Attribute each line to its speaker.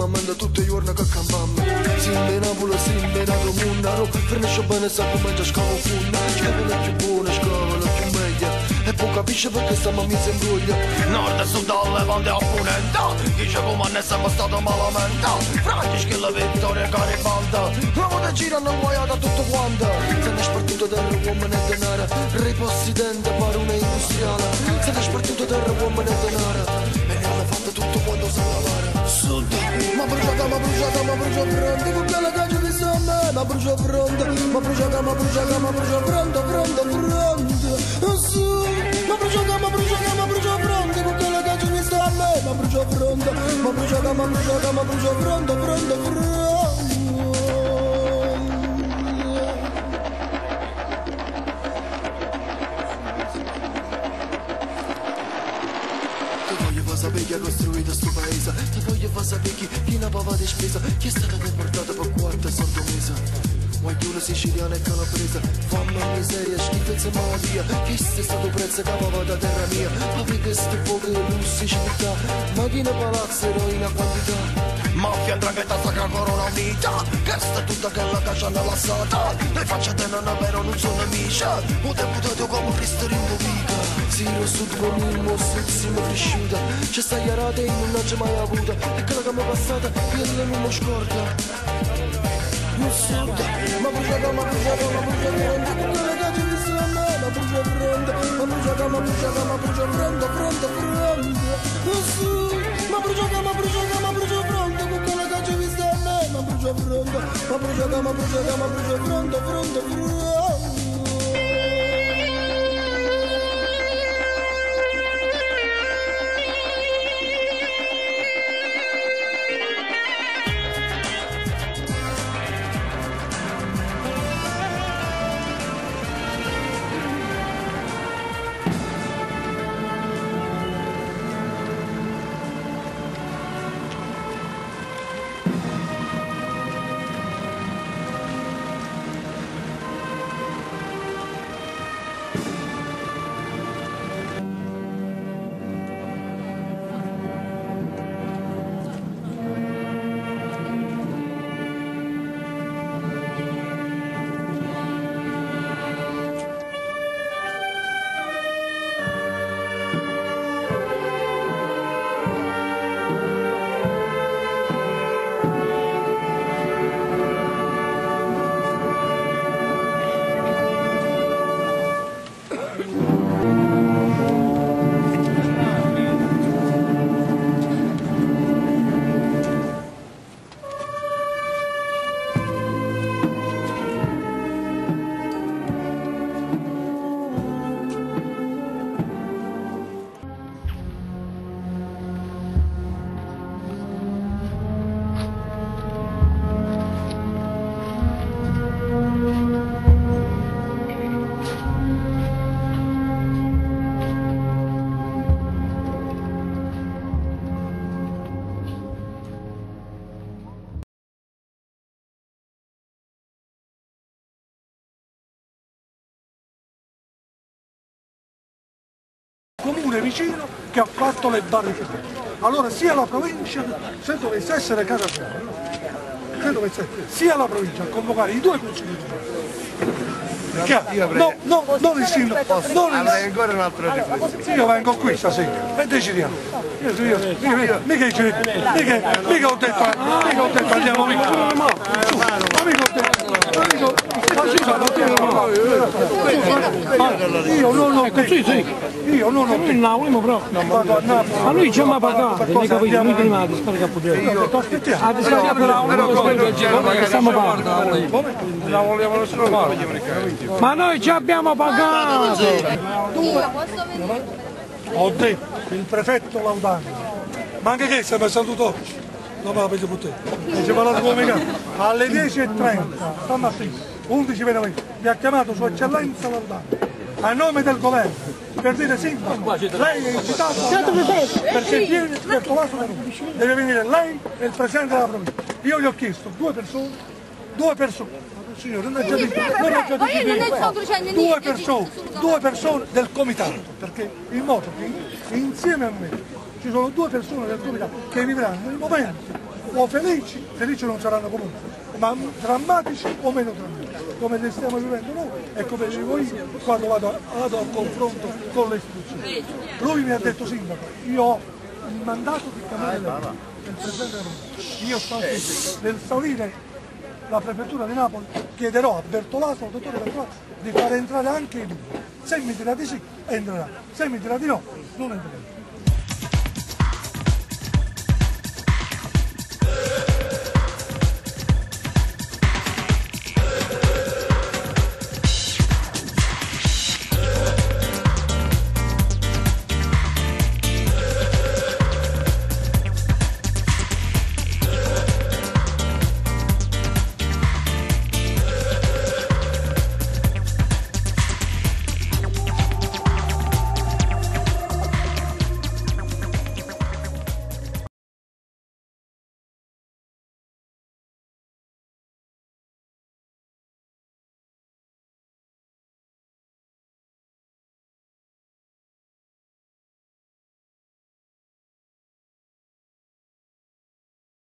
Speaker 1: Manda tutte le giorni che campamma. Simbe Napoli, simbe nato Mundaro. Fernisce bene, sa come già scavo funna. Scavo la più buona, scavo la più meglio. E poi capisce perché stiamo a mezza imbruglia. Nord e sud, levante a punente. Dice come ne siamo stato malamente. Franchi che la vittoria è caribanda. La moda gira non guaiata tutto quanto. Se ne è spartito terra, uomini e denaro. Ripossidente, parone industriale. Se ne è spartito terra, uomini e denaro. E ne hanno fatto tutto quanto sa lavare. Sud, ma bruciata pronta, con quella che ci vista a me, ma brucia pronta, ma bruciata pronta, Sud, ma bruciata pronta, con quella che ci vista a me, ma brucia pronta, ma brucia pronta. Sapere chi ha costruito sto paese, ti voglio far sapere chi ne pava di spesa, chi è stata deportata per quarta e santo mese. Guaglione siciliana e calabrese, fame e miseria, schifezza e malattia, chi è stato prezzo che aveva da terra mia, ma perché sto poche lussi civiltà, macchine palazzo, eroina quantità. Mafia, andrangheta, sacra corona vita, che sta tutta quella che c'hanno lassata, le facce tengono vero, non sono nemici, ho deputato come un Cristo rinnovica. Siro sud con il mossissimo cresciuta, c'è sta chiarata e non c'è mai avuta, e quella che mi è passata, io non mi scorda. Non sud, ma bruciata pronta, quella che ci vista a me, ma brucia pronta, Non sud, ma bruciata pronta, con quella che ci vista a me, ma brucia pronta, pronta.
Speaker 2: Comune vicino che ha fatto le barre civili. Allora sia la provincia, se dovesse essere casa sua, sia la provincia a convocare i due consigli giudiziari. No, non il sindaco.
Speaker 3: Avrei ancora un'altra riflessione.
Speaker 2: Io vengo qui stasera e decidiamo. Mica ho detto andiamo via. Io non ho detto. Io non ho detto.
Speaker 4: Ma lui ci ha pagato, hai capito? Lui prima di stare a potere. Stiamo parlando.
Speaker 3: Non volevano solo fare.
Speaker 4: Ma noi ci abbiamo pagato!
Speaker 2: Ho detto il prefetto Laudani, ma anche che siamo saluto oggi? Non me la vedo per te. E ci parlato come capo. Alle 10:30 stamattina, 11 venerdì, mi ha chiamato Sua Eccellenza Laudani a nome del governo per dire sindaco, lei è invitato perché viene Bertolaso da noi. Deve venire lei e il presidente della provincia. Io gli ho chiesto due persone. Signore, non è già detto, due persone del comitato, perché in modo che insieme a me ci sono due persone del comitato che vivranno in momenti o felici non saranno comunque, ma drammatici o meno drammatici, come li stiamo vivendo noi e come li vivo io quando vado al confronto con le istituzioni. Lui mi ha detto sindaco, io ho il mandato di chiamare lei, il presidente della Repubblica, io sto nel salire la prefettura di Napoli, chiederò a Bertolaso, al dottore Bertolaso, di far entrare anche i due. Se mi dirà di sì, entrerà. Se mi dirà di no, non entrerà.